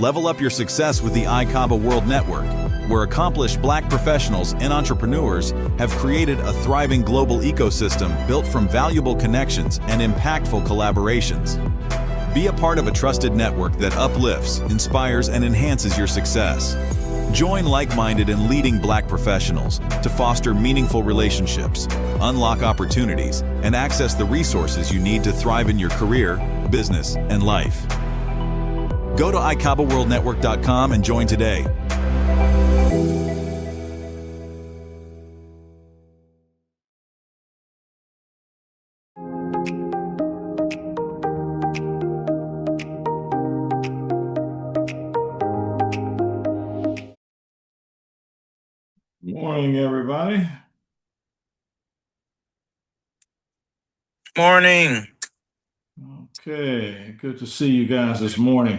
Level up your success with the ICABA World Network, where accomplished Black professionals and entrepreneurs have created a thriving global ecosystem built from valuable connections and impactful collaborations. Be a part of a trusted network that uplifts, inspires, and enhances your success. Join like-minded and leading Black professionals to foster meaningful relationships, unlock opportunities, and access the resources you need to thrive in your career, business, and life. Go to ICABAWorldNetwork.com and join today. Good morning, everybody. Morning. Okay, good to see you guys this morning.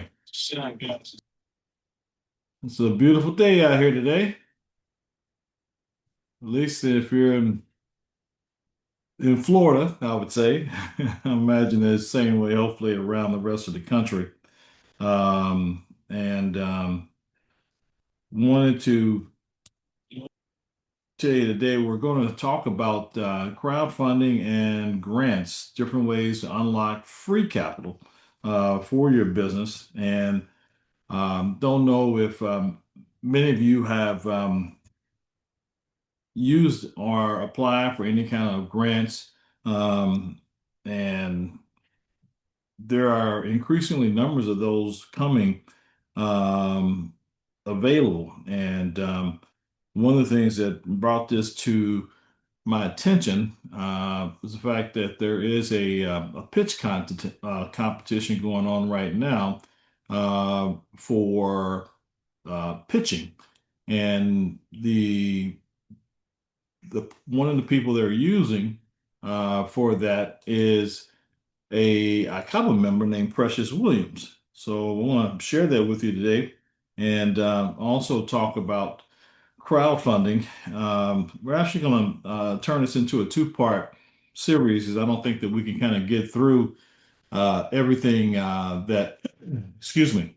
It's a beautiful day out here today. At least if you're in Florida, I would say. I imagine it's the same way, hopefully, around the rest of the country. Wanted to tell you today we're going to talk about crowdfunding and grants, different ways to unlock free capital for your business. And don't know if many of you have used or applied for any kind of grants. And there are increasingly numbers of those coming available. And one of the things that brought this to my attention was the fact that there is a pitch competition going on right now for pitching, and the one of the people they're using for that is a ICABA member named Precious Williams. So I want to share that with you today, and also talk about crowdfunding. We're actually going to turn this into a two-part series, because I don't think that we can kind of get through everything that, excuse me,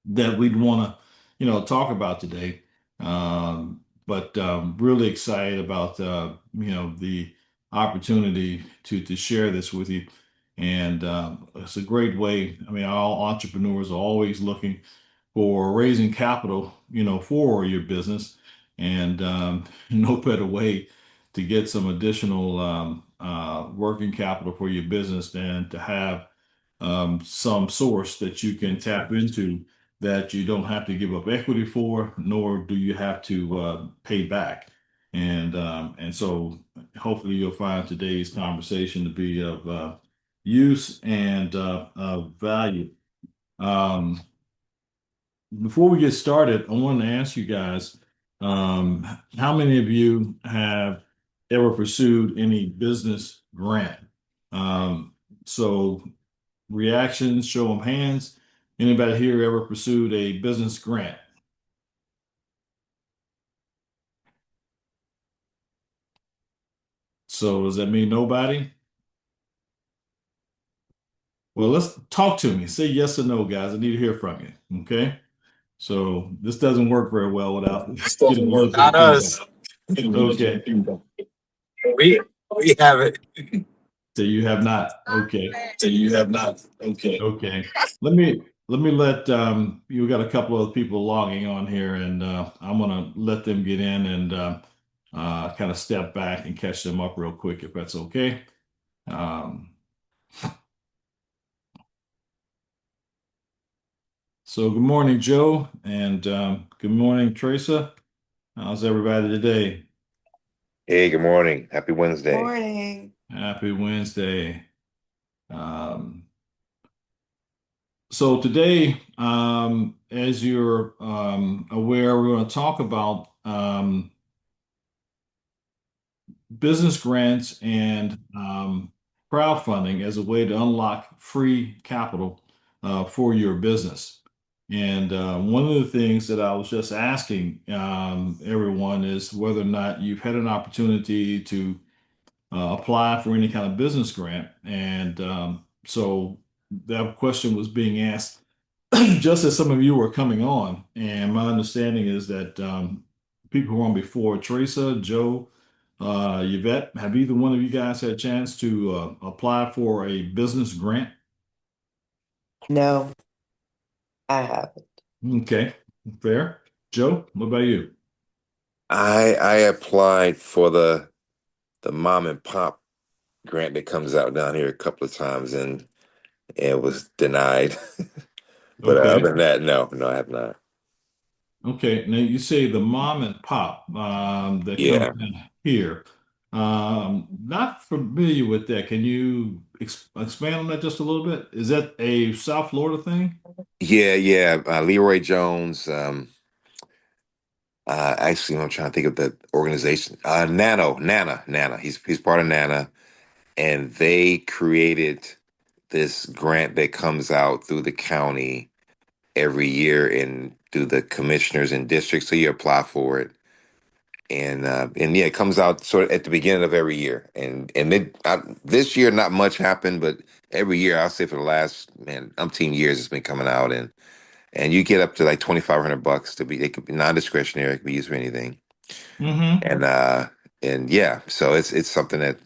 that we'd want to, talk about today. But really excited about, the opportunity to share this with you. And it's a great way. I mean, all entrepreneurs are always looking for raising capital, for your business. And no better way to get some additional working capital for your business than to have some source that you can tap into that you don't have to give up equity for, nor do you have to pay back. And so hopefully you'll find today's conversation to be of use and of value. Before we get started, I want to ask you guys, how many of you have ever pursued any business grant? So reactions, show of hands. Anybody here ever pursued a business grant? So does that mean nobody? Well, let's talk to me. Say yes or no, guys. I need to hear from you. Okay. So this doesn't work very well without getting a little bit Not of us. feedback. Okay. We have it. So you have not. Okay. Okay. Okay. Let me let you got a couple of people logging on here, and I'm gonna let them get in and kind of step back and catch them up real quick, if that's okay. So good morning, Joe, and good morning, Teresa. How's everybody today? Hey, good morning. Happy Wednesday. Morning. Happy Wednesday. So today, as you're aware, we're going to talk about business grants and crowdfunding as a way to unlock free capital for your business. And one of the things that I was just asking everyone is whether or not you've had an opportunity to apply for any kind of business grant. And so that question was being asked just as some of you were coming on, and my understanding is that people who were on before, Teresa, Joe, Yvette, have either one of you guys had a chance to apply for a business grant? No, I haven't. Okay, fair. Joe, what about you? I applied for the mom and pop grant that comes out down here a couple of times and it was denied. But other Okay. than that, no, I have not. Okay, now you say the mom and pop that comes Yeah. in here. Not familiar with that. Can you expand on that just a little bit? Is that a South Florida thing? Yeah. Leroy Jones. Actually, I'm trying to think of the organization. Nana. He's part of Nana, and they created this grant that comes out through the county every year and through the commissioners and districts. So you apply for it, and yeah, it comes out sort of at the beginning of every year. This year not much happened, but every year I'll say for the last umpteen years it's been coming out, and you get up to like $2,500 to be. It could be non-discretionary. It could be used for anything, Mm-hmm. and yeah, so it's something that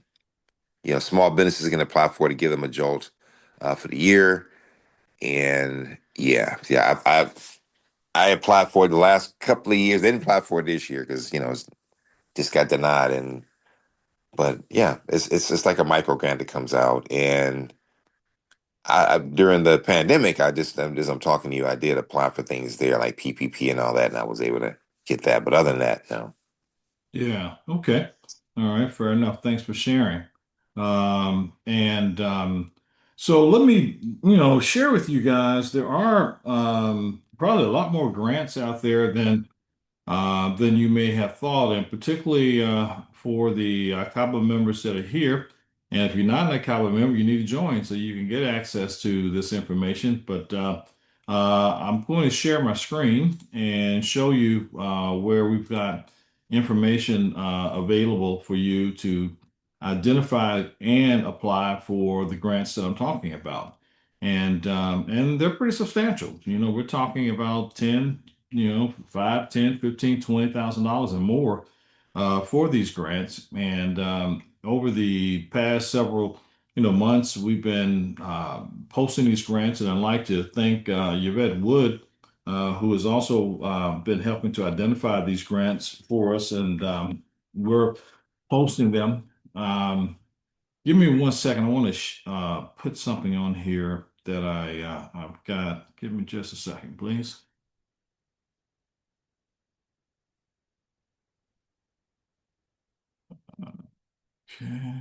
small businesses can apply for to give them a jolt for the year. And yeah, I applied for it the last couple of years. They didn't apply for it this year because it's just got denied. But yeah, it's just like a micro grant that comes out. And during the pandemic, as I'm talking to you, I did apply for things there like PPP and all that, and I was able to get that. But other than that, no. Yeah. Okay. All right. Fair enough. Thanks for sharing. And so let me, share with you guys, there are probably a lot more grants out there than you may have thought, and particularly for the ICABA members that are here. And if you're not an ICABA member, you need to join so you can get access to this information. But I'm going to share my screen and show you where we've got information available for you to identify and apply for the grants that I'm talking about. And they're pretty substantial. We're talking about 10, 5, 10, 15, $20,000 and more for these grants. And over the past several, months, we've been posting these grants. And I'd like to thank Yvette Wood, who has also been helping to identify these grants for us. And we're posting them. Give me 1 second. I want to put something on here that I've got. Give me just a second, please. Okay.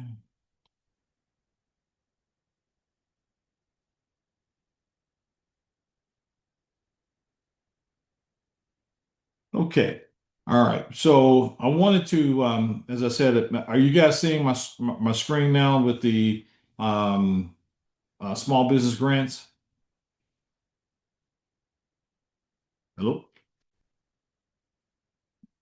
Okay. All right. So I wanted to, as I said, are you guys seeing my screen now with the um, small business grants? Hello?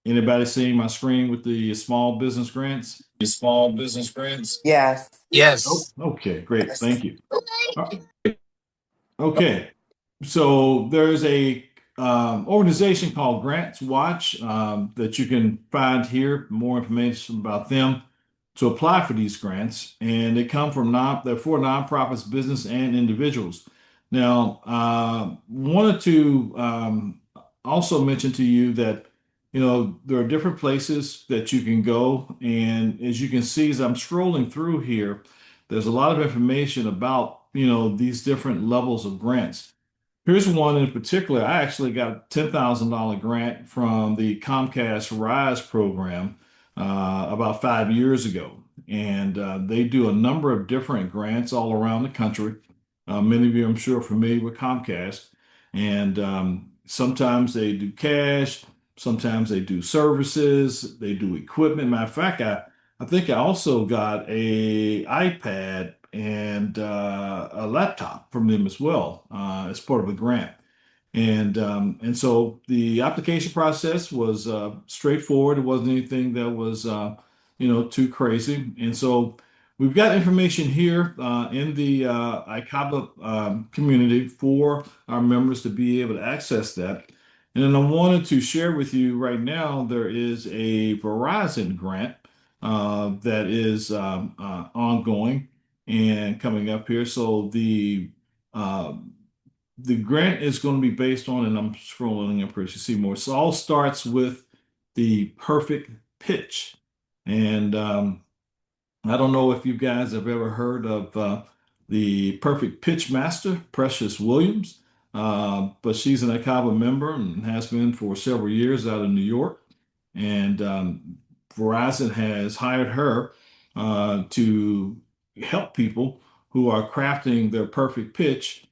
Anybody seeing my screen with the small business grants? Your small business grants? Yes. Oh, Yes. okay. Great. Thank you. Okay, so there's a organization called Grants Watch that you can find here. More information about them to apply for these grants, and they come from they're for nonprofits, business, and individuals. Now, wanted to also mention to you that there are different places that you can go, and as you can see, as I'm scrolling through here, there's a lot of information about these different levels of grants. Here's one in particular. I actually got a $10,000 grant from the Comcast Rise program about 5 years ago. And they do a number of different grants all around the country. Many of you, I'm sure, are familiar with Comcast. And sometimes they do cash, sometimes they do services, they do equipment. Matter of fact, I think I also got a iPad and a laptop from them as well as part of a grant. And so the application process was straightforward. It wasn't anything that was too crazy. And so we've got information here in the ICABA community for our members to be able to access that. And then I wanted to share with you right now, there is a Verizon grant that is ongoing and coming up here. So uh, the grant is going to be based on, and I'm scrolling up here to see more. So it all starts with the perfect pitch. And I don't know if you guys have ever heard of the perfect pitch master, Precious Williams, but she's an ICABA member and has been for several years out of New York. And Verizon has hired her to help people who are crafting their perfect pitch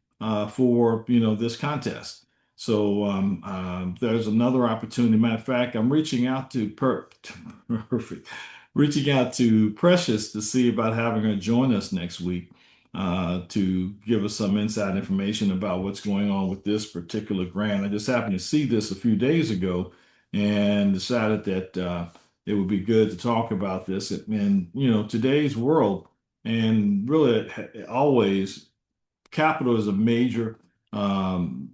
for this contest. So there's another opportunity. Matter of fact, I'm reaching out to perfect, reaching out to Precious to see about having her join us next week to give us some inside information about what's going on with this particular grant. I just happened to see this a few days ago and decided that it would be good to talk about this. In today's world, and really always, capital is a major um,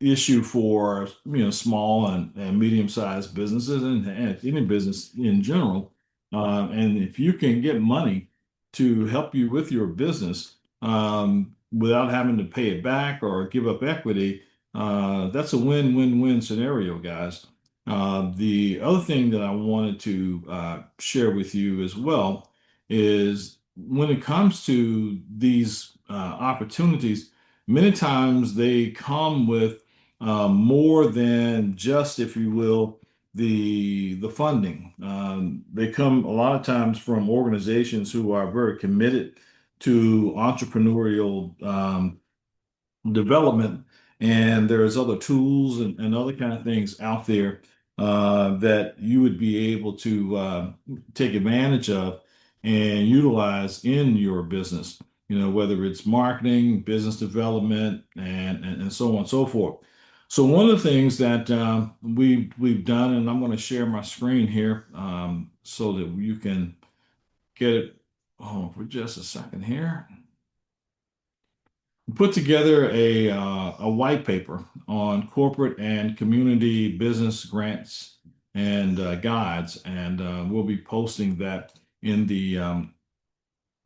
issue for small and medium-sized businesses and any business in general. And if you can get money to help you with your business without having to pay it back or give up equity, that's a win-win-win scenario, guys. The other thing that I wanted to share with you as well is when it comes to these opportunities, many times they come with more than just, if you will, the funding. They come a lot of times from organizations who are very committed to entrepreneurial development, and there's other tools and other kind of things out there that you would be able to take advantage of and utilize in your business. Whether it's marketing, business development, and so on and so forth. So one of the things that we've done, and I'm going to share my screen here so that you can get it. Oh, for just a second here. Put together a white paper on corporate and community business grants and guides, and we'll be posting that in the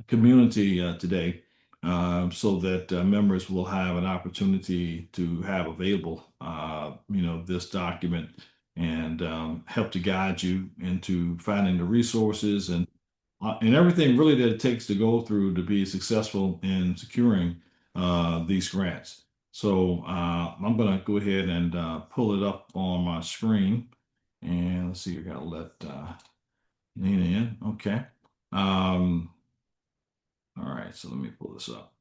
community today, so that members will have an opportunity to have available, this document and help to guide you into finding the resources and everything really that it takes to go through to be successful in securing these grants. So I'm going to go ahead and pull it up on my screen. And let's see, I got to let Nina in. Okay. All right, so let me pull this up.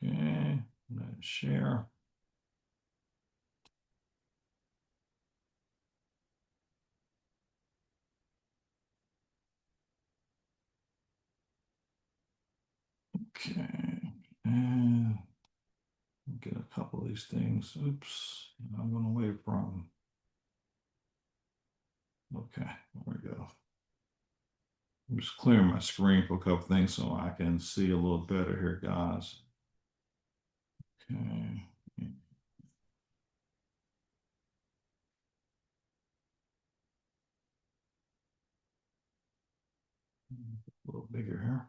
Okay, let's share. Okay, and get a couple of these things. Oops, I went away from. Okay, there we go. I'm just clearing my screen for a couple things so I can see a little better here, guys. Okay. A little bigger here.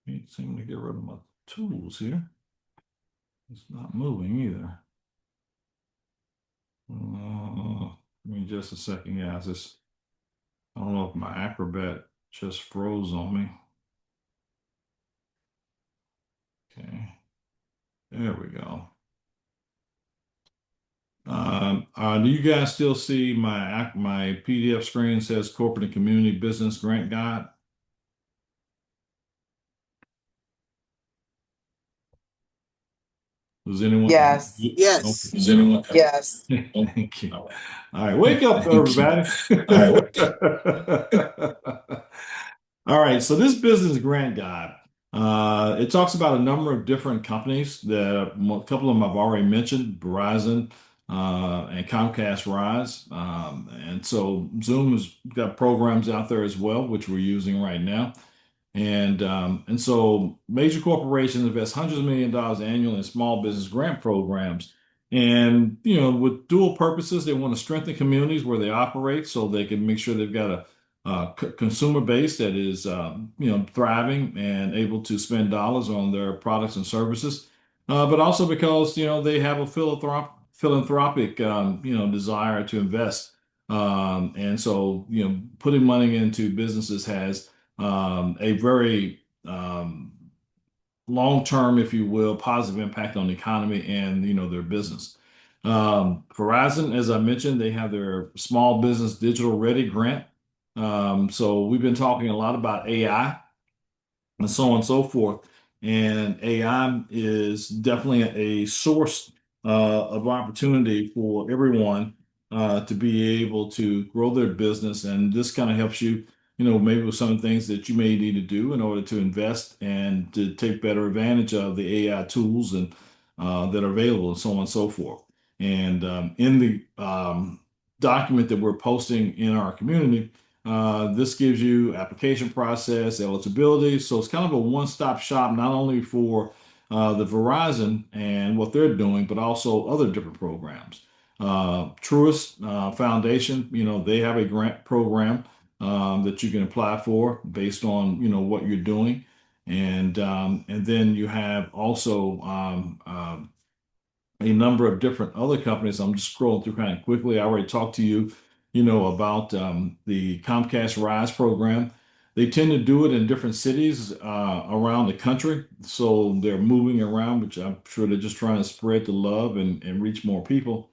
Can't seem to get rid of my tools here. It's not moving either. Give me just a second, guys. I don't know if my Acrobat just froze on me. Okay, there we go. Do you guys still see my PDF screen says Corporate and Community Business Grant Guide? Does anyone? Yes. Yes. Does anyone? Yes. Thank you. All right, wake up, everybody. All right, so this business grant guide, it talks about a number of different companies that a couple of them I've already mentioned, Verizon and Comcast Rise. And so Zoom has got programs out there as well, which we're using right now. And so major corporations invest hundreds of millions of dollars annually in small business grant programs. And, with dual purposes, they want to strengthen communities where they operate so they can make sure they've got a consumer base that is, thriving and able to spend dollars on their products and services. But also because, they have a philanthropic, desire to invest. And so, putting money into businesses has a very long-term, if you will, positive impact on the economy and their business. Verizon, as I mentioned, they have their Small Business Digital Ready grant. So we've been talking a lot about AI and so on and so forth. And AI is definitely a source of opportunity for everyone to be able to grow their business. And this kind of helps you, maybe with some of the things that you may need to do in order to invest and to take better advantage of the AI tools and that are available and so on and so forth. And in the document that we're posting in our community, this gives you application process, eligibility. So it's kind of a one-stop shop, not only for the Verizon and what they're doing, but also other different programs. Truist Foundation, they have a grant program that you can apply for based on, what you're doing. And then you have also a number of different other companies. I'm just scrolling through kind of quickly. I already talked to you, about the Comcast Rise program. They tend to do it in different cities around the country. So they're moving around, which I'm sure they're just trying to spread the love and reach more people.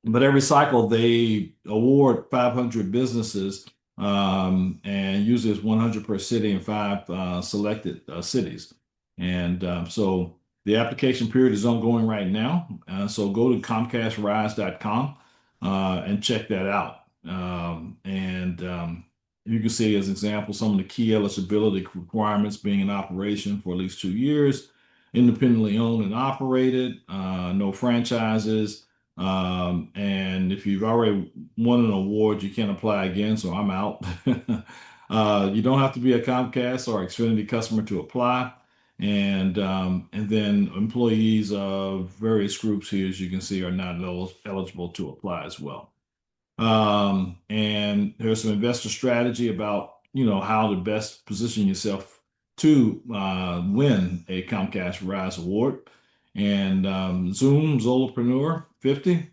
But every cycle they award 500 businesses, and usually it's 100 per city in five selected cities. And so the application period is ongoing right now. So go to comcastrise.com and check that out. And you can see as an example some of the key eligibility requirements: being in operation for at least 2 years, independently owned and operated, no franchises. And if you've already won an award, you can't apply again, so I'm out. You don't have to be a Comcast or Xfinity customer to apply. And then employees of various groups here, as you can see, are not eligible to apply as well. And there's some investor strategy about, how to best position yourself to win a Comcast Rise Award. And Zoom Solopreneur 50.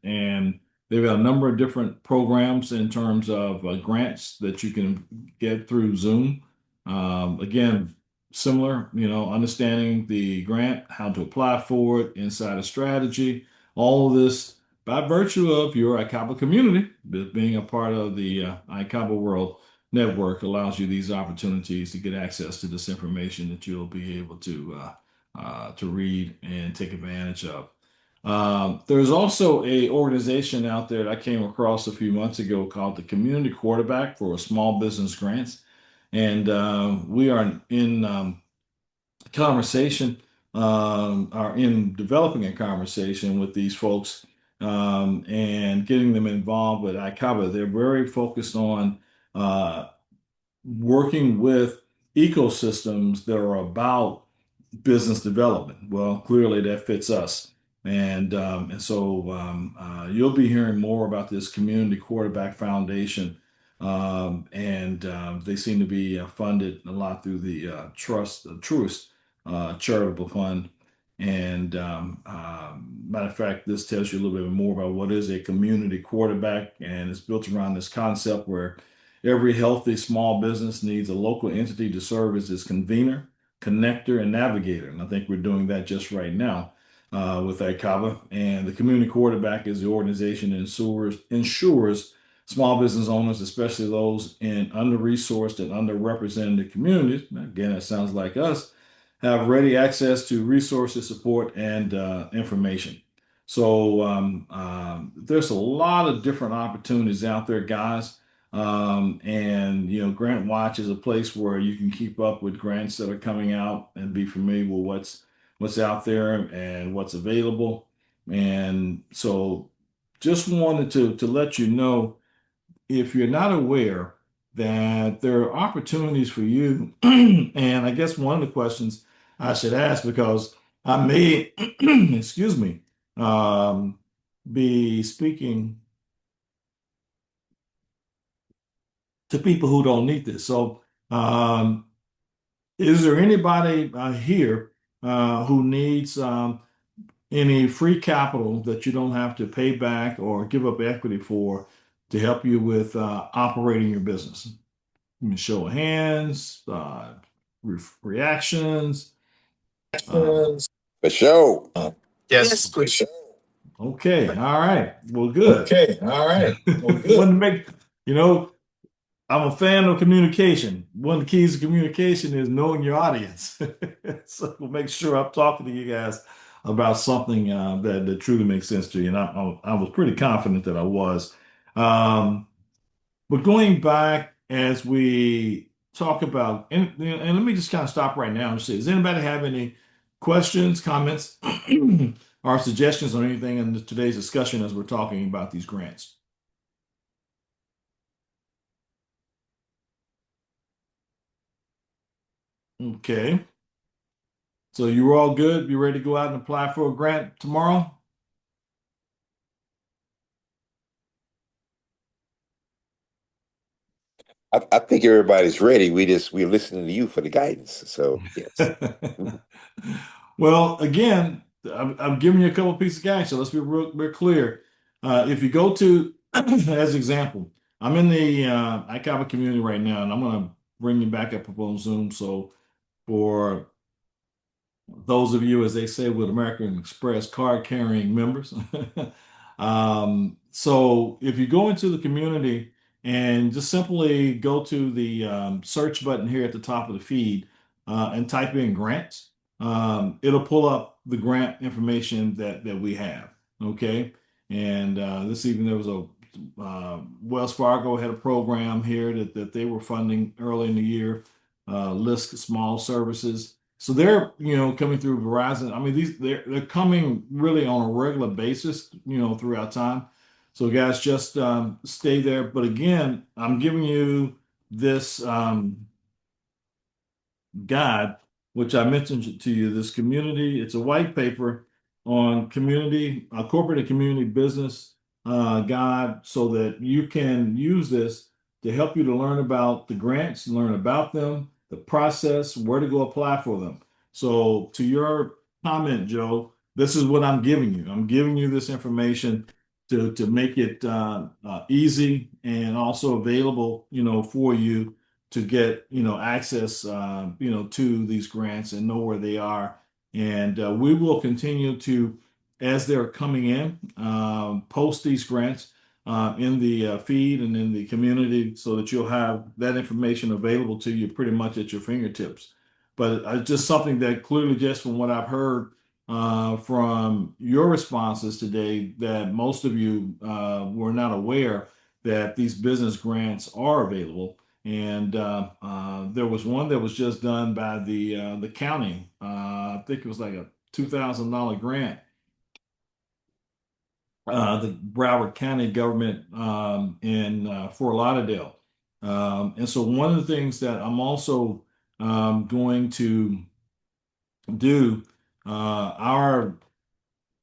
And they've got a number of different programs in terms of grants that you can get through Zoom. Again, similar, understanding the grant, how to apply for it, insider strategy, all of this by virtue of your ICABA community. Being a part of the ICABA World Network allows you these opportunities to get access to this information that you'll be able to read and take advantage of. There's also a organization out there that I came across a few months ago called the Community Quarterback for Small Business Grants. And we are in conversation, are in developing a conversation with these folks and getting them involved with ICABA. They're very focused on working with ecosystems that are about business development. Well, clearly that fits us. And so you'll be hearing more about this Community Quarterback Foundation. And they seem to be funded a lot through the Truist Charitable Fund. And matter of fact, this tells you a little bit more about what is a community quarterback, and it's built around this concept where every healthy small business needs a local entity to serve as its convener, connector, and navigator. And I think we're doing that just right now with ICABA. And the community quarterback is the organization that ensures small business owners, especially those in under-resourced and underrepresented communities, again, that sounds like us, have ready access to resources, support, and information. So there's a lot of different opportunities out there, guys. And Grant Watch is a place where you can keep up with grants that are coming out and be familiar with what's out there and what's available. And so just wanted to let you know, if you're not aware, that there are opportunities for you. And I guess one of the questions I should ask, because I may, excuse me, um, be speaking to people who don't need this. So, is there anybody here who needs any free capital that you don't have to pay back or give up equity for to help you with operating your business? Show of hands, reactions. For sure. Yes. for sure. Okay, all right. Well, good. Okay. All right. Well, Want good. to make, I'm a fan of communication. One of the keys to communication is knowing your audience. So we'll make sure I'm talking to you guys about something that truly makes sense to you. And I was pretty confident that I was. But going back as we talk about, and let me just kind of stop right now and say, does anybody have any questions, comments, or suggestions on anything in today's discussion as we're talking about these grants? Okay. So you're all good? You ready to go out and apply for a grant tomorrow? I think everybody's ready. We're listening to you for the guidance. So yes. Well, again, I'm giving you a couple pieces of guidance, so let's be real clear. If you go to, as example, I'm in the ICABA community right now, and I'm going to bring you back up on Zoom. So for those of you, as they say, with American Express card carrying members. So if you go into the community and just simply go to the search button here at the top of the feed and type in grants, it'll pull up the grant information that we have. Okay. And this evening there was a Wells Fargo had a program here that they were funding early in the year, list small services. So they're, coming through Verizon. I mean, they're coming really on a regular basis, throughout time. So guys, just stay there. But again, I'm giving you this guide, which I mentioned to you, this community. It's a white paper on community, corporate and community business guide, so that you can use this to help you to learn about the grants, learn about them, the process, where to go apply for them. So to your comment, Joe, this is what I'm giving you. I'm giving you this information to make it easy and also available, for you to get access to these grants and know where they are. And we will continue to, as they're coming in, post these grants in the feed and in the community, so that you'll have that information available to you pretty much at your fingertips. But just something that clearly, just from what I've heard from your responses today, that most of you were not aware that these business grants are available. And there was one that was just done by the county. I think it was like a $2,000 grant. The Broward County government in Fort Lauderdale. And so one of the things that I'm also going to do, our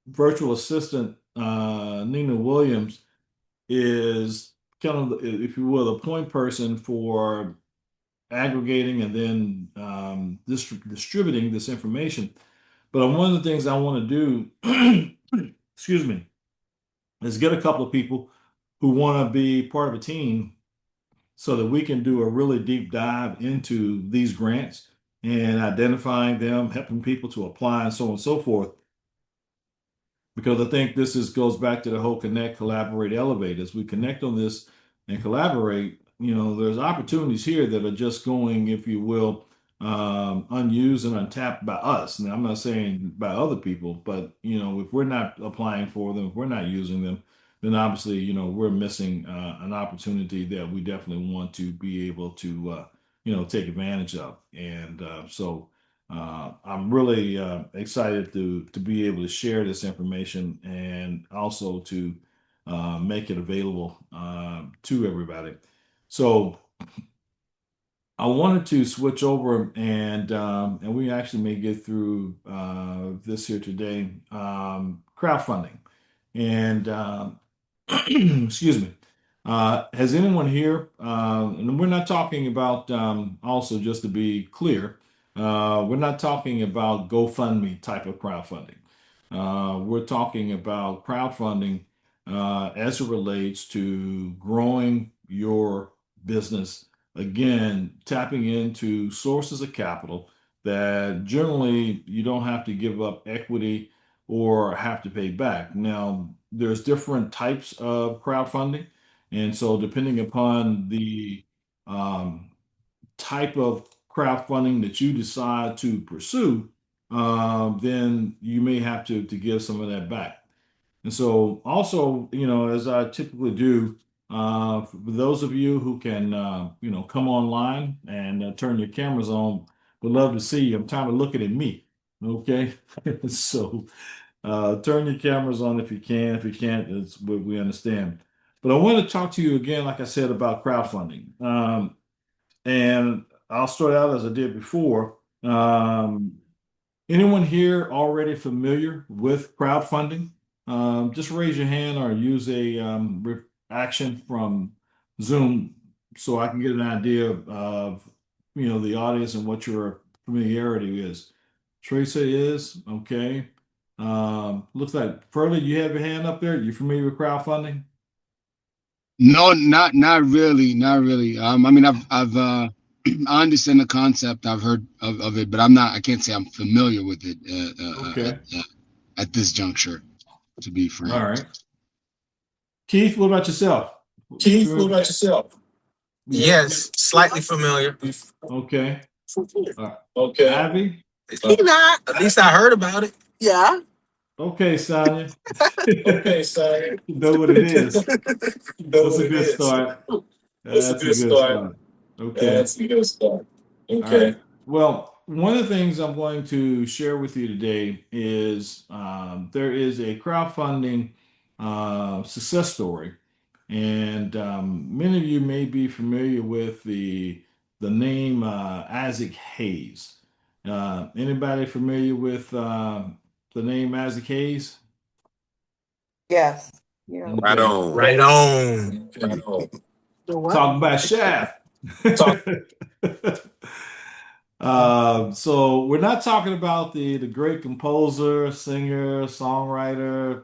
virtual assistant, Nina Williams, is kind of, if you will, the point person for aggregating and then distributing this information. But one of the things I want to do, excuse me, is get a couple of people who want to be part of a team so that we can do a really deep dive into these grants and identifying them, helping people to apply, and so on and so forth. Because I think goes back to the whole connect, collaborate, elevate. As we connect on this and collaborate, there's opportunities here that are just going, if you will, unused and untapped by us. Now, I'm not saying by other people, but if we're not applying for them, if we're not using them, then obviously, we're missing an opportunity that we definitely want to be able to, take advantage of. And I'm really excited to be able to share this information and also to make it available to everybody. So I wanted to switch over and we actually may get through this here today. Crowdfunding and excuse me. Has anyone here? And we're not talking about also just to be clear, we're not talking about GoFundMe type of crowdfunding. We're talking about crowdfunding as it relates to growing your business. Again, tapping into sources of capital that generally you don't have to give up equity or have to pay back. Now, there's different types of crowdfunding, and so depending upon the um, type of crowdfunding that you decide to pursue, then you may have to give some of that back. And so, also, as I typically do, for those of you who can, come online and turn your cameras on, would love to see you. I'm tired of looking at me. Okay. So, turn your cameras on if you can. If you can't, it's what we understand. But I want to talk to you again, like I said, about crowdfunding. And I'll start out as I did before. Anyone here already familiar with crowdfunding? Just raise your hand or use a action from Zoom so I can get an idea of the audience and what your familiarity is. Teresa is okay. Looks like Furley, you have your hand up there. You familiar with crowdfunding? No, not really, not really. I mean, I've I understand the concept. I've heard of it, but I can't say I'm familiar with it Okay. at this juncture, to be All frank. right. Keith, what about yourself? Keith, what about yourself? Yes, slightly familiar. Okay. Okay. Abby? He not. At least I heard about it. Yeah. Okay, Sonia. Okay, sorry. You know what it is. You know That's what a it good is. start. That's a That's a good good start. start. Okay. That's a good start. All right. Okay. Well, one of the things I'm going to share with you today is there is a crowdfunding success story, and many of you may be familiar with the name Isaac Hayes. Anybody familiar with the name Isaac Hayes? Yes. Yeah. Right Okay. on. Right on. Right on. Talking about Shaft. Talk- So we're not talking about the great composer, singer, songwriter,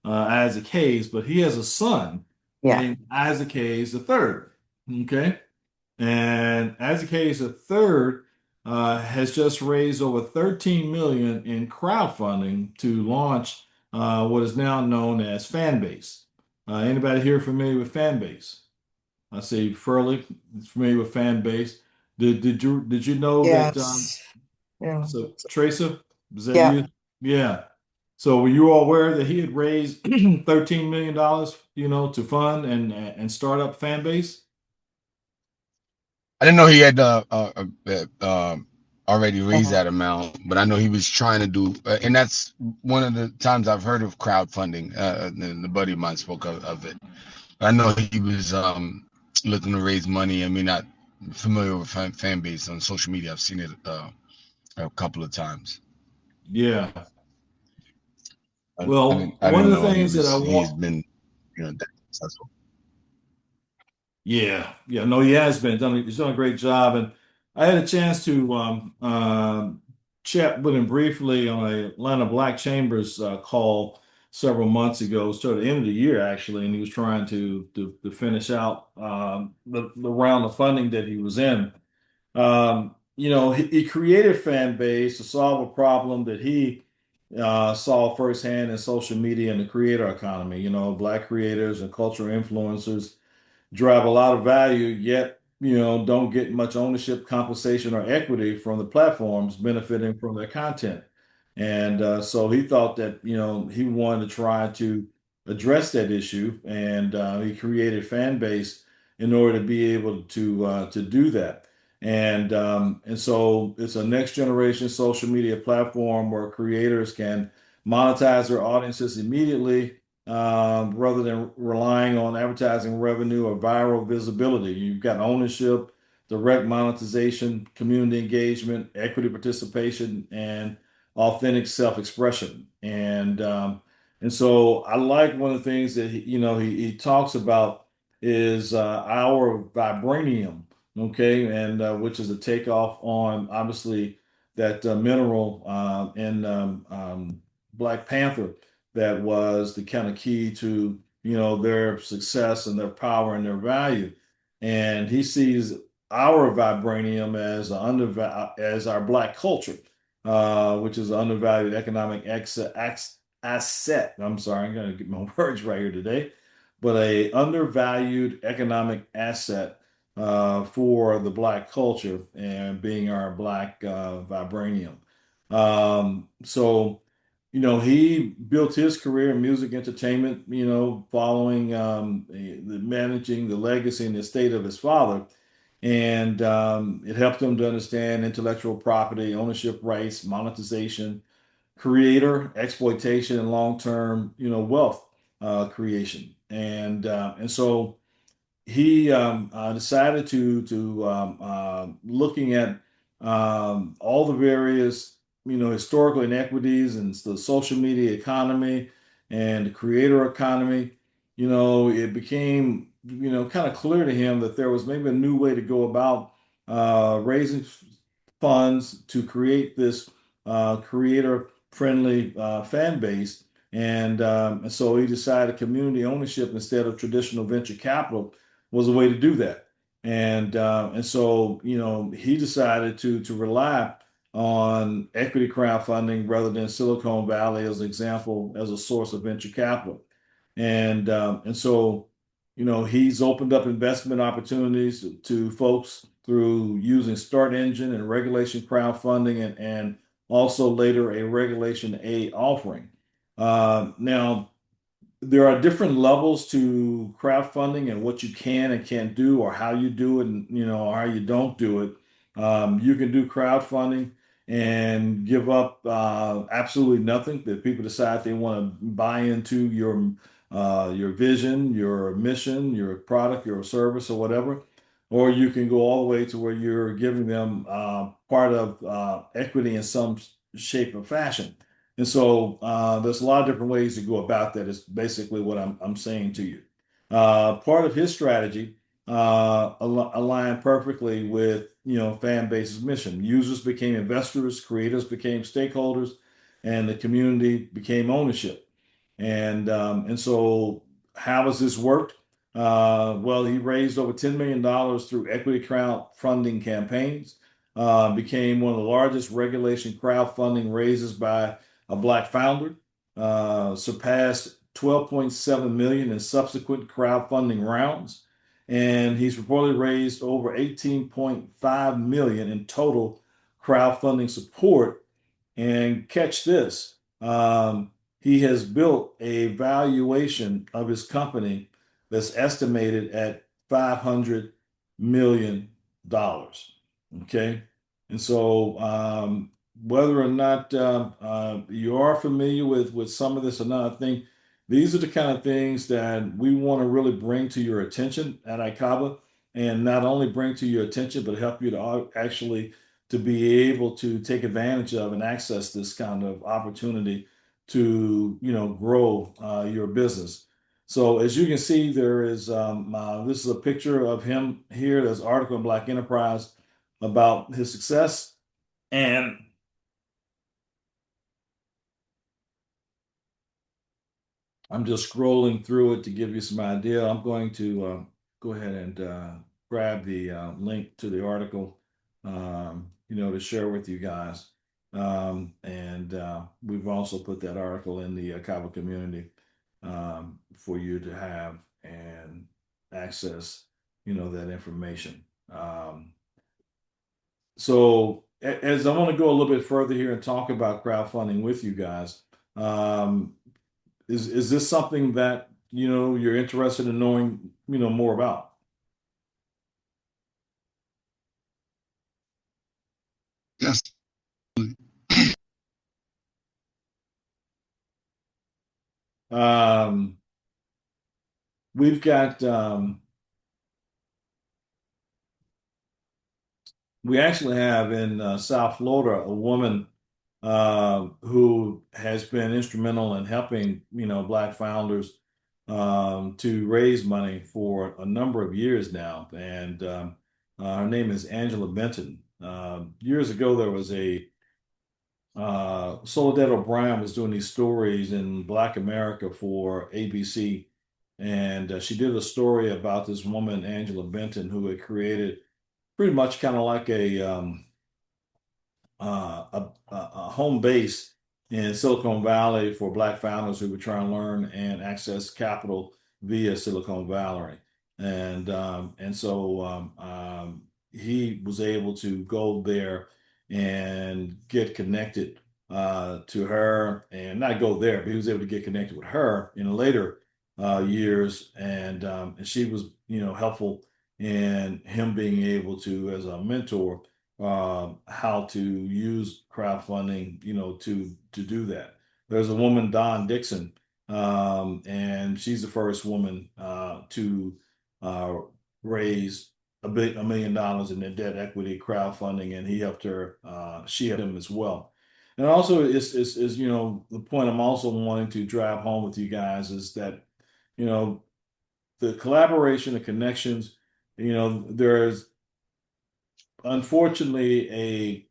Isaac Hayes, but he has a son Yeah. named Isaac Hayes III. Okay. And Isaac Hayes III has just raised over 13 million in crowdfunding to launch what is now known as Fanbase. Anybody here familiar with Fanbase? I see Furley is familiar with Fanbase. Did you know that Yes. Yeah. so Tracer, is that Yeah. you? Yeah. So were you all aware that he had raised $13 million, to fund and start up Fanbase? I didn't know he had already raised that amount, but I know he was trying to do, and that's one of the times I've heard of crowdfunding. The buddy of mine spoke of it. I know he was looking to raise money. I mean, not familiar with fan base on social media. I've seen it a couple of times. Yeah. I Well, one of didn't the know things that I he's want, been that successful. yeah, no, he has been he's done a great job, and I had a chance to chat with him briefly on a Atlanta Black Chambers call several months ago. It was toward the end of the year actually, and he was trying to finish out the round of funding that he was in. He created fan base to solve a problem that he saw firsthand in social media and the creator economy. Black creators and cultural influencers drive a lot of value, yet don't get much ownership, compensation, or equity from the platforms benefiting from their content. And so he thought that, he wanted to try to address that issue, and he created fan base in order to be able to do that. And so it's a next generation social media platform where creators can monetize their audiences immediately, rather than relying on advertising revenue or viral visibility. You've got ownership, direct monetization, community engagement, equity participation, and authentic self-expression. And so I like one of the things that he talks about is our vibranium, okay, and which is a takeoff on obviously that mineral in Black Panther that was the kind of key to their success and their power and their value. And he sees our vibranium as as our Black culture, which is an undervalued economic asset. I'm sorry, I'm going to get my words right here today, but a undervalued economic asset for the Black culture and being our Black vibranium. So he built his career in music entertainment, following managing the legacy and the estate of his father. And it helped him to understand intellectual property, ownership rights, monetization, creator exploitation, and long-term, wealth creation. And so he decided to looking at all the various historical inequities and the social media economy and the creator economy. It became kind of clear to him that there was maybe a new way to go about raising funds to create this creator friendly fan base. And so he decided community ownership instead of traditional venture capital was a way to do that. And so he decided to rely on equity crowdfunding rather than Silicon Valley as an example as a source of venture capital. And so he's opened up investment opportunities to folks through using Start Engine and regulation crowdfunding, and also later a Regulation A offering. Now, there are different levels to crowdfunding and what you can and can't do, or how you do it, and or how you don't do it. You can do crowdfunding and give up absolutely nothing. That people decide they want to buy into your vision, your mission, your product, your service, or whatever. Or you can go all the way to where you're giving them part of equity in some shape or fashion. And so there's a lot of different ways to go about that. Is basically what I'm saying to you. Part of his strategy aligned perfectly with fan base's mission. Users became investors, creators became stakeholders, and the community became ownership. And so how has this worked? Well, he raised over $10 million through equity crowdfunding campaigns. Became one of the largest regulation crowdfunding raises by a Black founder, surpassed 12.7 million in subsequent crowdfunding rounds, and he's reportedly raised over 18.5 million in total crowdfunding support. And catch this, he has built a valuation of his company that's estimated at $500 million. Okay, and so whether or not you are familiar with some of this or not, I think these are the kind of things that we want to really bring to your attention at ICABA, and not only bring to your attention, but help you to actually to be able to take advantage of and access this kind of opportunity to grow your business. So as you can see, there is this is a picture of him here. There's an article in Black Enterprise about his success. And I'm just scrolling through it to give you some idea. I'm going to go ahead and grab the link to the article, to share with you guys. And we've also put that article in the ICABA community for you to have and access, that information. Um, so as I want to go a little bit further here and talk about crowdfunding with you guys, um, is this something that you're interested in knowing more about? Yes. Um, we've got we actually have in South Florida a woman who has been instrumental in helping Black founders to raise money for a number of years now, and her name is Angela Benton. Years ago, there was a Soledad O'Brien was doing these stories in Black America for ABC, and she did a story about this woman, Angela Benton, who had created pretty much kind of like a home base in Silicon Valley for Black founders who were trying to learn and access capital via Silicon Valley. And so he was able to go there and get connected to her, and not go there, but he was able to get connected with her in later years, and she was helpful in him being able to, as a mentor, how to use crowdfunding, to do that. There's a woman, Dawn Dixon, and she's the first woman to uh, raise $1 million in their debt equity crowdfunding, and he helped her. She helped him as well. And also, is the point I'm also wanting to drive home with you guys is that you know the collaboration, the connections. There's unfortunately a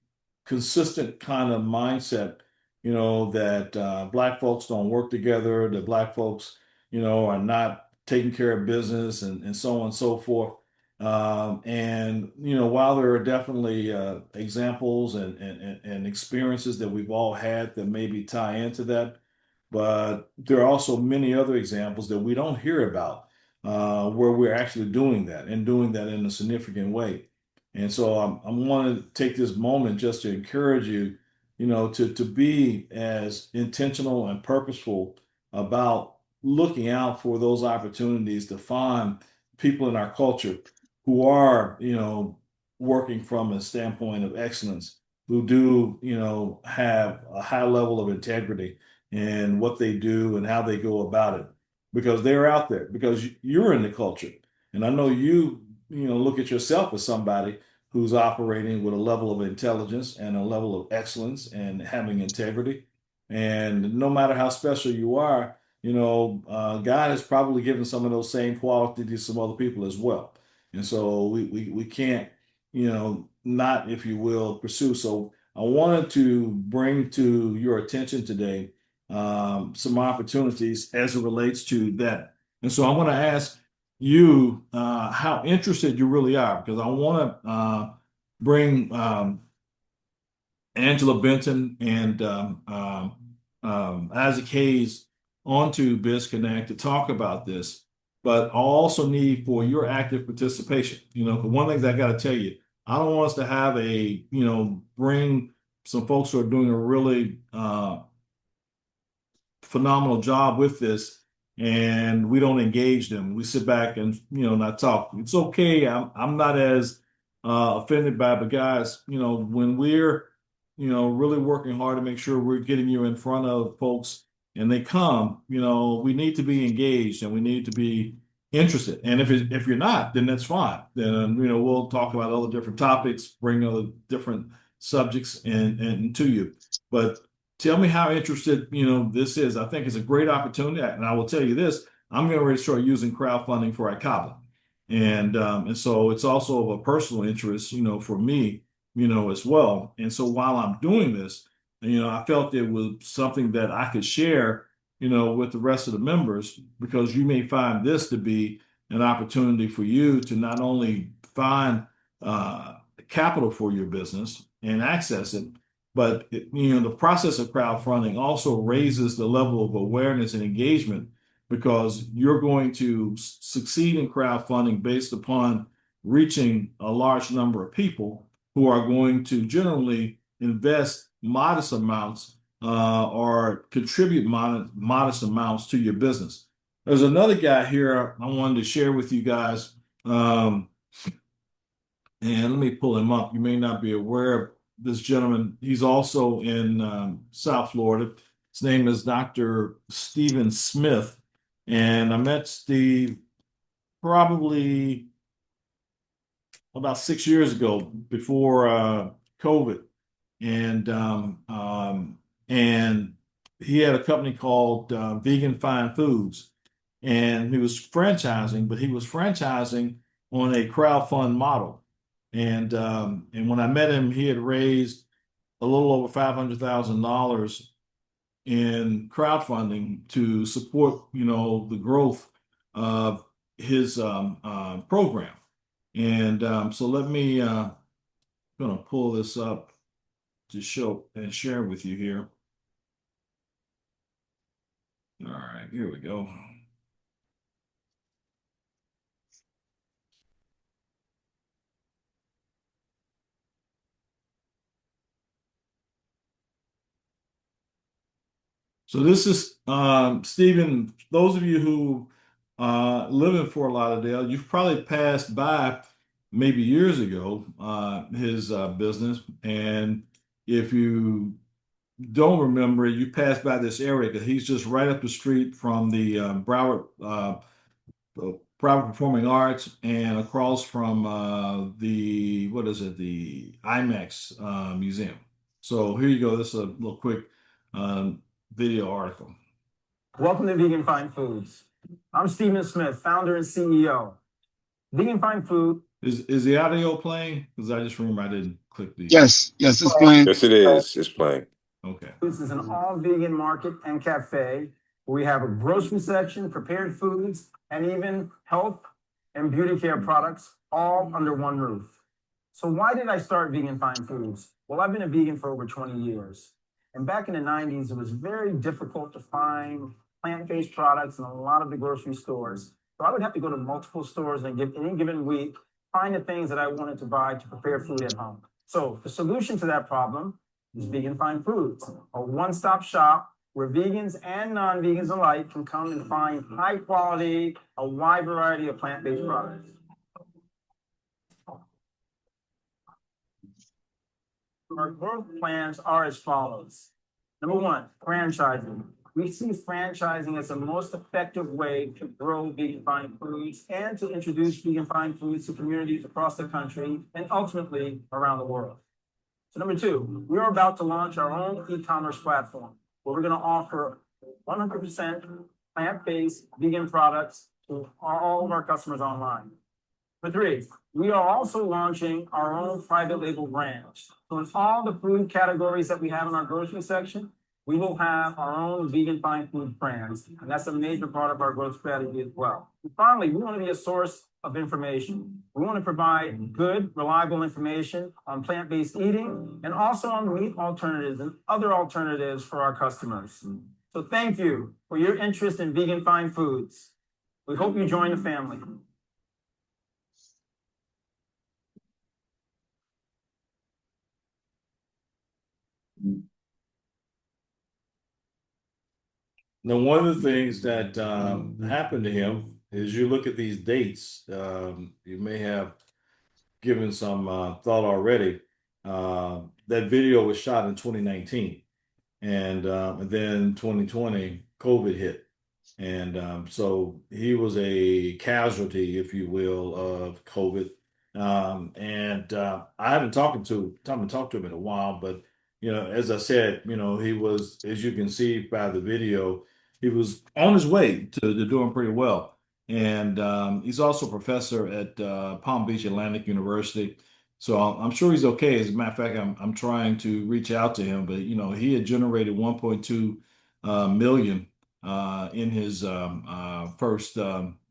consistent kind of mindset, that Black folks don't work together, that Black folks, are not taking care of business, and so on and so forth. And while there are definitely examples and experiences that we've all had that maybe tie into that, but there are also many other examples that we don't hear about, where we're actually doing that, and doing that in a significant way. And so I want to take this moment just to encourage you, to be as intentional and purposeful about looking out for those opportunities to find people in our culture who are, working from a standpoint of excellence, who do, have a high level of integrity in what they do and how they go about it, because they're out there, because you're in the culture. And I know look at yourself as somebody who's operating with a level of intelligence and a level of excellence and having integrity. And no matter how special you are, God has probably given some of those same qualities to some other people as well. And so we can't, not, if you will, pursue. So I wanted to bring to your attention today some opportunities as it relates to that. And so I want to ask you how interested you really are, because I want to bring Angela Benton and Isaac Hayes onto BizConnect to talk about this. But I also need for your active participation. For one thing, I got to tell you, I don't want us to have bring some folks who are doing a really phenomenal job with this, and we don't engage them. We sit back and not talk. It's okay. I'm not as offended by it, but guys, when we're really working hard to make sure we're getting you in front of folks and they come, we need to be engaged and we need to be interested. And if you're not, then that's fine. Then we'll talk about other different topics, bring other different subjects and to you. But tell me how interested this is. I think it's a great opportunity, and I will tell you this: I'm going to start using crowdfunding for ICABA, and so it's also of a personal interest, for me, as well. And so while I'm doing this, I felt it was something that I could share, with the rest of the members, because you may find this to be an opportunity for you to not only find capital for your business and access it, but the process of crowdfunding also raises the level of awareness and engagement, because you're going to succeed in crowdfunding based upon reaching a large number of people who are going to generally invest modest amounts or contribute modest amounts to your business. There's another guy here I wanted to share with you guys. And let me pull him up. You may not be aware of this gentleman. He's also in South Florida. His name is Dr. Stephen Smith. And I met Steve probably about 6 years ago before COVID. And he had a company called Vegan Fine Foods. And he was franchising, but he was franchising on a crowdfund model. And when I met him, he had raised a little over $500,000 in crowdfunding to support, the growth of his program. And so let me gonna pull this up to show and share with you here. All right, here we go. So this is Stephen. Those of you who live in Fort Lauderdale, you've probably passed by maybe years ago his business, and if you don't remember it, you passed by this area because he's just right up the street from the Broward Performing Arts and across from the the IMAX museum. So here you go. This is a little quick video article. Welcome to Vegan Fine Foods. I'm Stephen Smith, founder and CEO. Vegan Fine Food. Is the audio playing? Because I just remember I didn't click the. Yes, it's playing. Yes, it is. It's playing. Okay. This is an all-vegan market and cafe where we have a grocery section, prepared foods, and even health and beauty care products all under one roof. So why did I start Vegan Fine Foods? Well, I've been a vegan for over 20 years. And back in the 90s, it was very difficult to find plant-based products in a lot of the grocery stores. So I would have to go to multiple stores and any given week, find the things that I wanted to buy to prepare food at home. So the solution to that problem is Vegan Fine Foods, a one-stop shop where vegans and non-vegans alike can come and find high quality, a wide variety of plant-based products. Our growth plans are as follows. Number one, franchising. We see franchising as the most effective way to grow Vegan Fine Foods and to introduce Vegan Fine Foods to communities across the country and ultimately around the world. So number two, we're about to launch our own e-commerce platform where we're going to offer 100% plant-based vegan products to all of our customers online. Number three, we are also launching our own private label brands. So in all the food categories that we have in our grocery section, we will have our own Vegan Fine Food brands, and that's a major part of our growth strategy as well. And finally, we want to be a source of information. We want to provide good, reliable information on plant-based eating and also on meat alternatives and other alternatives for our customers. So thank you for your interest in Vegan Fine Foods. We hope you join the family. Now, one of the things that happened to him is you look at these dates, you may have given some thought already. That video was shot in 2019, and then 2020, COVID hit. And so he was a casualty, if you will, of COVID. I haven't talked to him in a while, but as I said, he was, as you can see by the video, he was on his way to doing pretty well. And he's also a professor at Palm Beach Atlantic University. So I'm sure he's okay. As a matter of fact, I'm trying to reach out to him, but he had generated 1.2 million in his first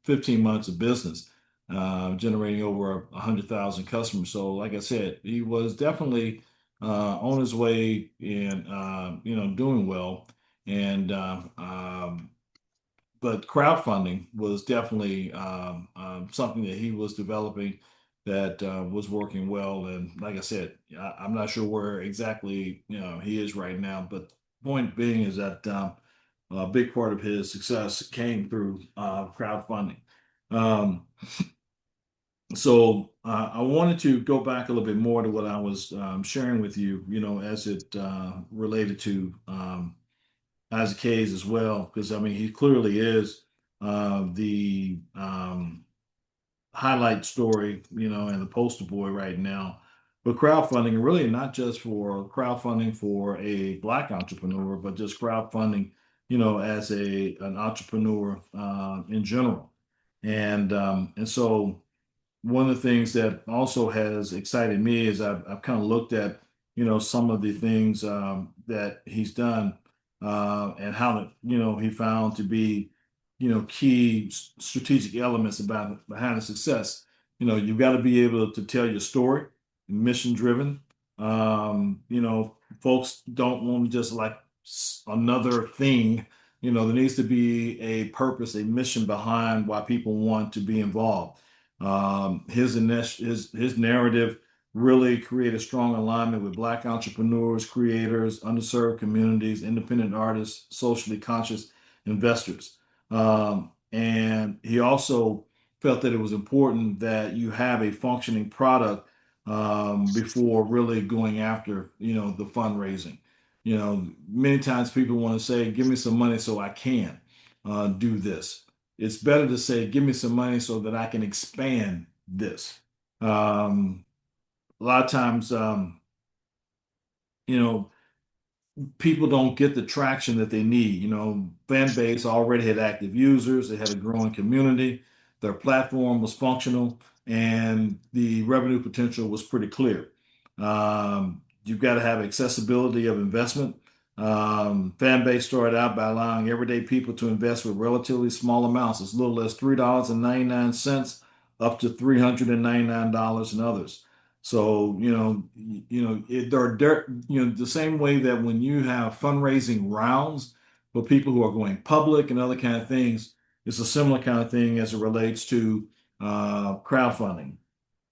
15 months of business, generating over 100,000 customers. So like I said, he was definitely on his way and doing well. And but crowdfunding was definitely something that he was developing that was working well. And like I said, I'm not sure where exactly he is right now, but point being is that a big part of his success came through crowdfunding. Um, so I wanted to go back a little bit more to what I was sharing with you, as it related to Isaac Hayes as well, because I mean he clearly is the highlight story, and the poster boy right now. But crowdfunding, really not just for crowdfunding for a Black entrepreneur, but just crowdfunding, as an entrepreneur in general. And so one of the things that also has excited me is I've kind of looked at some of the things that he's done and how he found to be key strategic elements about behind the success. You've got to be able to tell your story, mission driven. Folks don't want just like another thing. There needs to be a purpose, a mission behind why people want to be involved. His narrative really create a strong alignment with Black entrepreneurs, creators, underserved communities, independent artists, socially conscious investors. And he also felt that it was important that you have a functioning product before really going after, the fundraising. Many times people want to say, "Give me some money so I can do this." It's better to say, "Give me some money so that I can expand this." A lot of times, you know, people don't get the traction that they need. Fan base already had active users, they had a growing community, their platform was functional, and the revenue potential was pretty clear. You've got to have accessibility of investment. Fan base started out by allowing everyday people to invest with relatively small amounts, as little as $3.99 up to $399 and others. So, the same way that when you have fundraising rounds for people who are going public and other kind of things, it's a similar kind of thing as it relates to crowdfunding.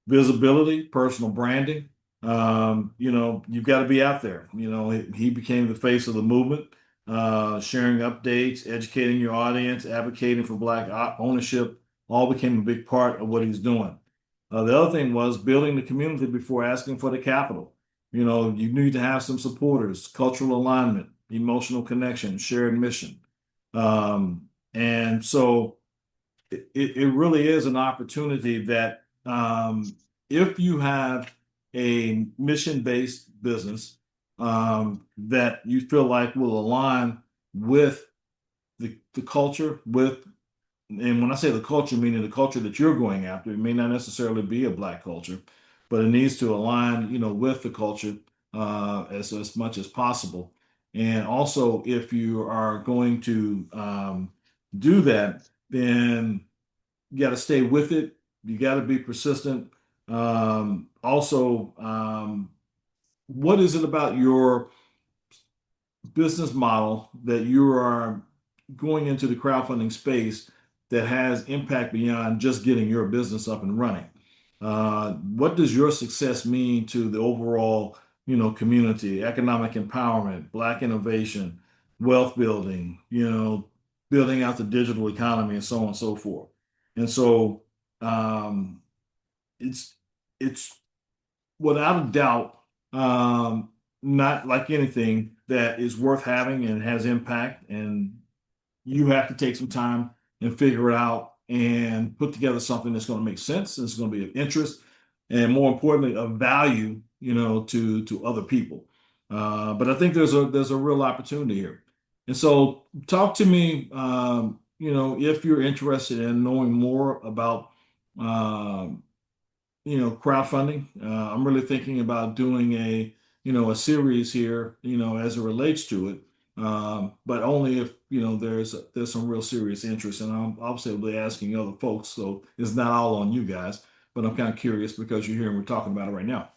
Visibility, personal branding. You've got to be out there. He became the face of the movement, sharing updates, educating your audience, advocating for Black ownership, all became a big part of what he's doing. The other thing was building the community before asking for the capital. You need to have some supporters, cultural alignment, emotional connection, shared mission. And so it really is an opportunity that if you have a mission-based business that you feel like will align with the culture, and when I say the culture, meaning the culture that you're going after, it may not necessarily be a Black culture, but it needs to align, with the culture as much as possible. And also, if you are going to do that, then you got to stay with it. You got to be persistent. Also, what is it about your business model that you are going into the crowdfunding space that has impact beyond just getting your business up and running? What does your success mean to the overall, community, economic empowerment, Black innovation, wealth building, building out the digital economy, and so on and so forth. And so um, it's it's without a doubt, not like anything that is worth having and has impact. And you have to take some time and figure it out and put together something that's going to make sense, that's going to be of interest, and more importantly, of value, to other people. But I think there's a real opportunity here. And so, talk to me, if you're interested in knowing more about um, crowdfunding. I'm really thinking about doing a series here, as it relates to it. But only if, there's some real serious interest, and I'm obviously asking other folks, so it's not all on you guys, but I'm kind of curious because you're here and we're talking about it right now.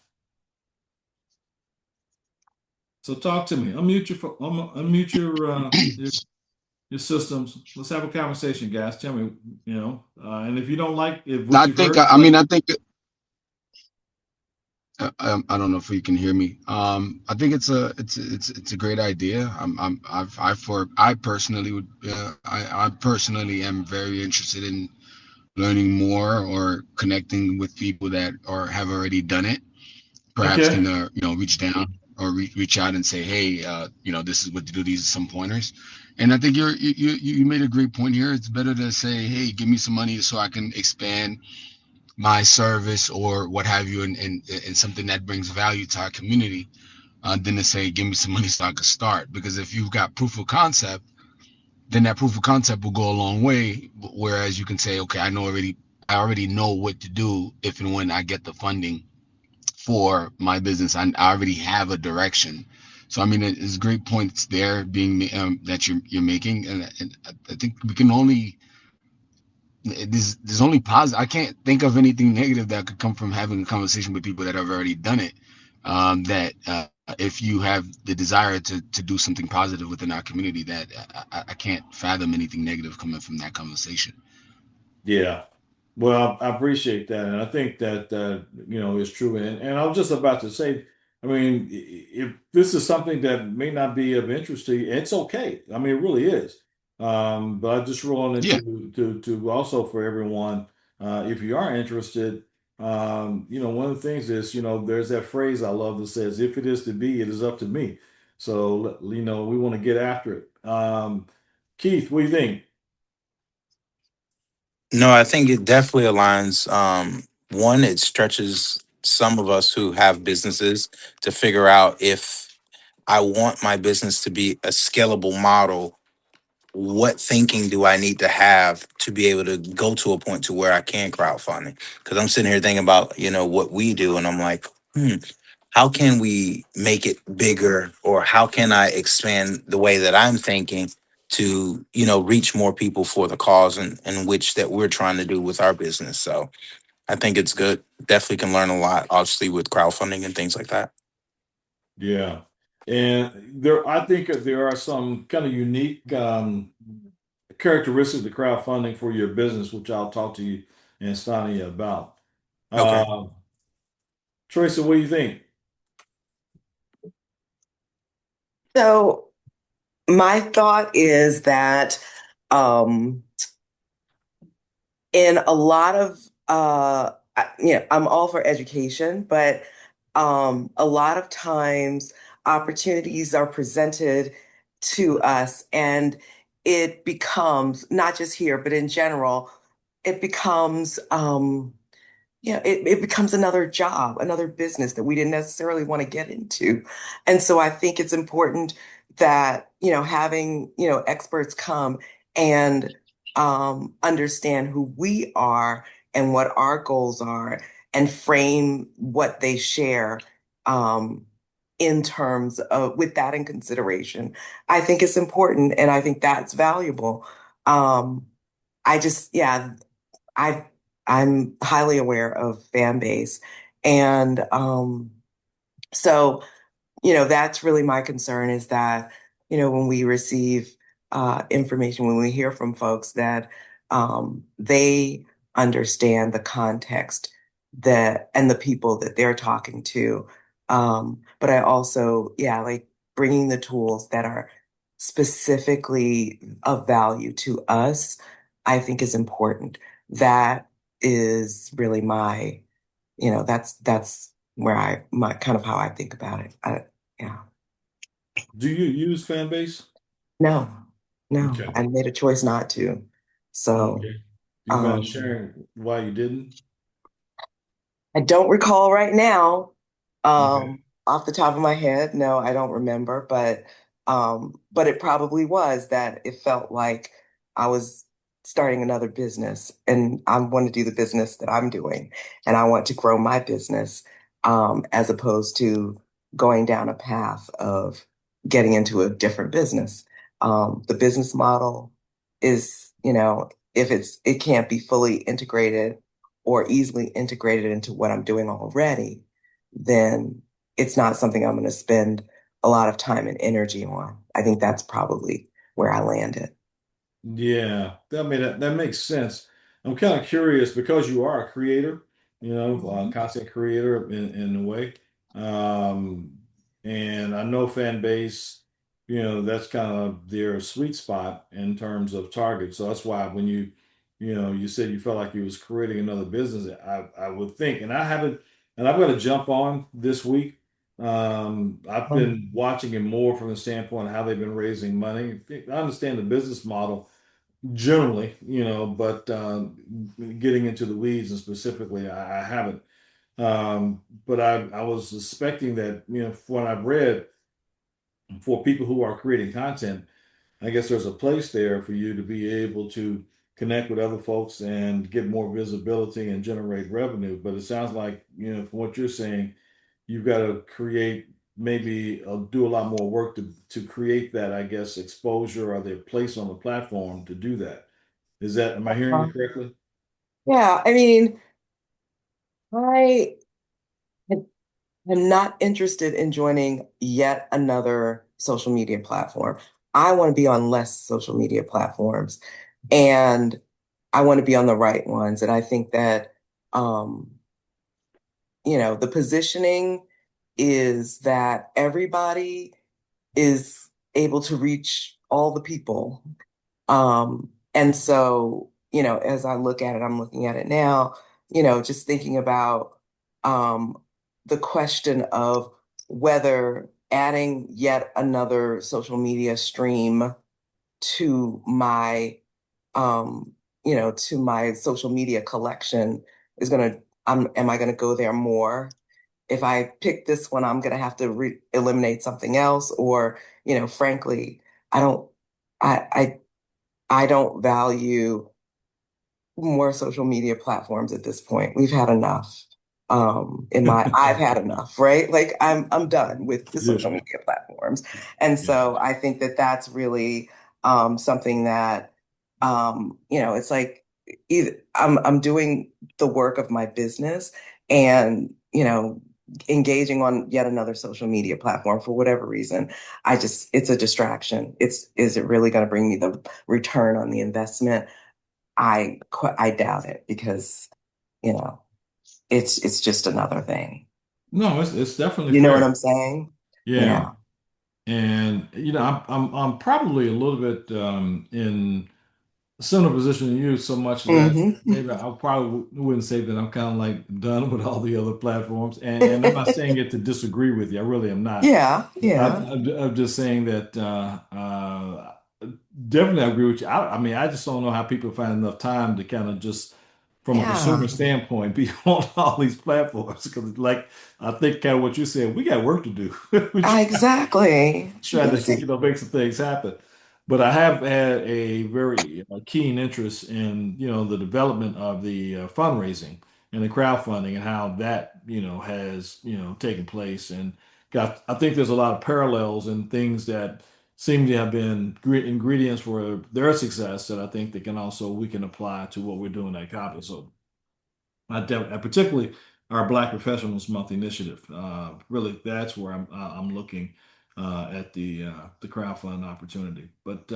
So talk to me. Unmute your systems. Let's have a conversation, guys. Tell me, and if you don't like if No, what I you've think, heard, I mean, I think I don't know if you can hear me. I think it's a great idea. I personally would I personally am very interested in learning more or connecting with people that or have already done it. Perhaps Okay. can reach down or reach out and say, hey, this is what to do. These are some pointers. And I think you made a great point here. It's better to say, hey, give me some money so I can expand my service or what have you, and something that brings value to our community, than to say, give me some money so I can start. Because if you've got proof of concept, then that proof of concept will go a long way. Whereas you can say, okay, I already know what to do if and when I get the funding for my business. I already have a direction. So I mean, it's great points there being that you're making, and I think we can only there's only positive. I can't think of anything negative that could come from having a conversation with people that have already done it. That if you have the desire to do something positive within our community, that I can't fathom anything negative coming from that conversation. Yeah. Well, I appreciate that, and I think that is true. And I was just about to say, I mean, if this is something that may not be of interest to you, it's okay. I mean, it really is. But I just wanted Yeah, to also for everyone, if you are interested, one of the things is, there's that phrase I love that says, "If it is to be, it is up to me." So, we want to get after it. Keith, what do you think? No, I think it definitely aligns. One, it stretches some of us who have businesses to figure out if I want my business to be a scalable model, what thinking do I need to have to be able to go to a point to where I can crowdfunding? Because I'm sitting here thinking about, what we do, and I'm like, how can we make it bigger, or how can I expand the way that I'm thinking to, reach more people for the cause and which that we're trying to do with our business. So I think it's good. Definitely can learn a lot, obviously, with crowdfunding and things like that. Yeah. And I think that there are some kind of unique characteristics of crowdfunding for your business, which I'll talk to you and Stani about. Okay. Uh, Tracy, what do you think? So my thought is that um, in a lot of I'm all for education, but a lot of times opportunities are presented to us, and it becomes not just here, but in general, it becomes it becomes another job, another business that we didn't necessarily want to get into. And so I think it's important that, having, experts come and understand who we are and what our goals are and frame what they share um, in terms of with that in consideration. I think it's important and I think that's valuable. Um, I just, yeah, I I'm highly aware of fan base. And so, that's really my concern is that, when we receive information, when we hear from folks that they understand the context that and the people that they're talking to. But I also, yeah, like bringing the tools that are specifically of value to us, I think is important. That is really my, that's where my kind of how I think about it. Yeah. Do you use Fanbase? No, no, Okay. I made a choice not to. So, Okay. You mind um, sharing why you didn't? I don't recall right now, Okay. off the top of my head. No, I don't remember, but it probably was that it felt like I was starting another business and I want to do the business that I'm doing and I want to grow my business, as opposed to going down a path of getting into a different business. The business model is, if it can't be fully integrated or easily integrated into what I'm doing already, then it's not something I'm going to spend a lot of time and energy on. I think that's probably where I landed. Yeah, that makes sense. I'm kind of curious because you are a creator. content creator in a way. Um, and I know fan base, that's kind of their sweet spot in terms of target. So that's why when you said you felt like you was creating another business, I would think, and I haven't, and I've got to jump on this week. I've been watching it more from the standpoint of how they've been raising money. I understand the business model generally, but getting into the weeds and specifically, I haven't. But I was suspecting that, from what I've read, for people who are creating content, I guess there's a place there for you to be able to connect with other folks and get more visibility and generate revenue. But it sounds like, from what you're saying, you've got to create maybe do a lot more work to create that, I guess, exposure or their place on the platform to do that. Am I hearing you correctly? Yeah, I mean, I am not interested in joining yet another social media platform. I want to be on less social media platforms and I want to be on the right ones. And I think that, um, the positioning is that everybody is able to reach all the people. And so, as I look at it, I'm looking at it now, just thinking about um, the question of whether adding yet another social media stream to my, um, to my social media collection is am I gonna go there more? If I pick this one, I'm gonna have to eliminate something else, or, frankly, I don't, I, I don't value more social media platforms at this point. We've had enough. I've had enough, right? Like I'm done with the Yeah. social media platforms. And Yeah. so I think that that's really something that it's like either I'm doing the work of my business and, engaging on yet another social media platform for whatever reason. It's a distraction. Is it really going to bring me the return on the investment? I doubt it because, you know, it's just another thing. No, it's definitely You know what fair. I'm saying? Yeah. Yeah. And I'm probably a little bit in a similar position to you, so much that Hmm. maybe I probably wouldn't say that I'm kind of like done with all the other platforms. And I'm not saying it to disagree with you. I really am not. Yeah, yeah, I'm just saying that definitely I agree with you. I mean, I just don't know how people find enough time to kind of just, from a yeah. consumer standpoint, be on all these platforms. Because, like, I think kind of what you said, we got work to do. We Exactly. trying to make some things happen. But I have had a very keen interest in the development of the fundraising and the crowdfunding and how that has taken place and got. I think there's a lot of parallels and things that seem to have been great ingredients for their success that I think that we can apply to what we're doing at CAPA. So particularly our Black Professionals Month initiative. Really, that's where I'm looking at the crowdfund opportunity. But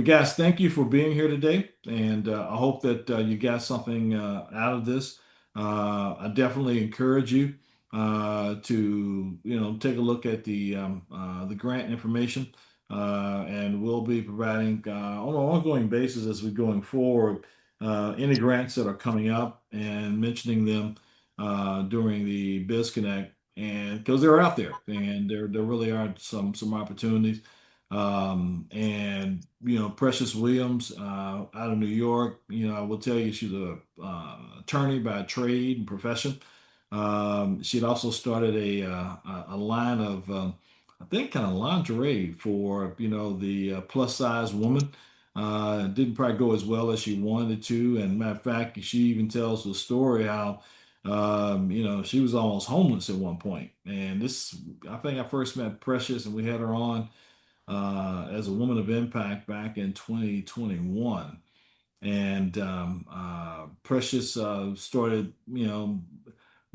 guys, thank you for being here today, and I hope that you got something out of this. I definitely encourage you to take a look at the grant information, and we'll be providing on an ongoing basis as we're going forward any grants that are coming up and mentioning them during the BizConnect, and because they're out there and there really are some opportunities. And Precious Williams out of New York, I will tell you she's a attorney by trade and profession. She'd also started a line of I think kind of lingerie for the plus size woman. Didn't probably go as well as she wanted to. And matter of fact, she even tells the story how, she was almost homeless at one point. And I think I first met Precious and we had her on as a woman of impact back in 2021. And Precious started, matter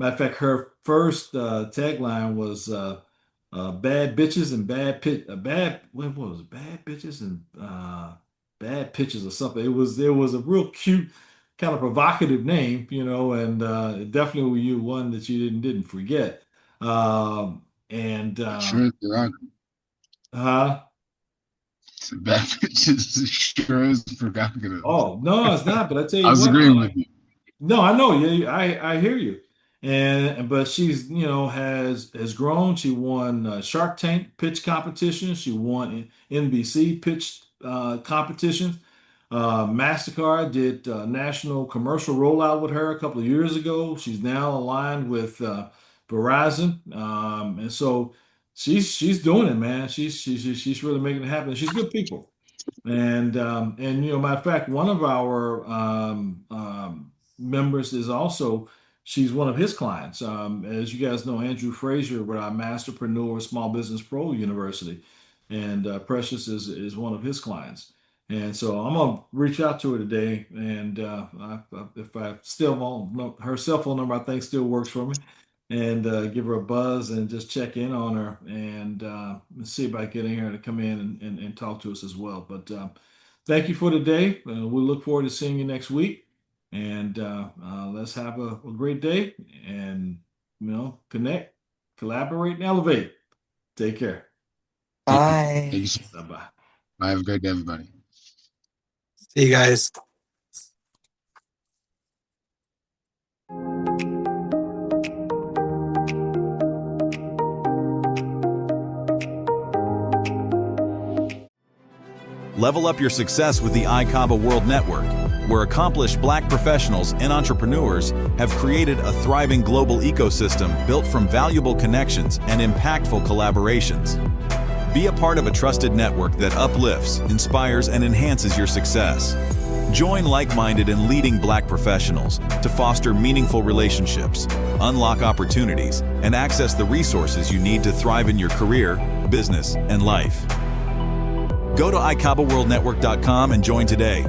of fact, her first tagline was bad bitches and what was it? Bad bitches and bad pictures or something. It was a real cute kind of provocative name, and definitely you one that you didn't forget. And Sure is derogatory. huh? It's a bad bitch. Sure is provocative. Oh no, it's not. But I tell I you was what, agreeing with you. no, I know. Yeah, I hear you. And but she's has grown. She won Shark Tank pitch competitions. She won NBC pitch competitions. Mastercard did national commercial rollout with her a couple of years ago. She's now aligned with Verizon, and so she's doing it, man. She's really making it happen. She's good people. And matter of fact, one of our members is also she's one of his clients. As you guys know, Andrew Frazier with our Masterpreneur Small Business Pro University, and Precious is one of his clients. And so I'm gonna reach out to her today, and if I still won't, her cell phone number I think still works for me, and give her a buzz and just check in on her and see about getting her to come in and talk to us as well. But thank you for today. We look forward to seeing you next week, and let's have a great day and connect, collaborate, and elevate. Take care. Thank you. Bye. Thank you so Bye bye. much. Have a great day, everybody. See you guys. Level up your success with the ICABA World Network, where accomplished Black professionals and entrepreneurs have created a thriving global ecosystem built from valuable connections and impactful collaborations. Be a part of a trusted network that uplifts, inspires, and enhances your success. Join like-minded and leading Black professionals to foster meaningful relationships, unlock opportunities, and access the resources you need to thrive in your career, business, and life. Go to ICABAWorldNetwork.com and join today.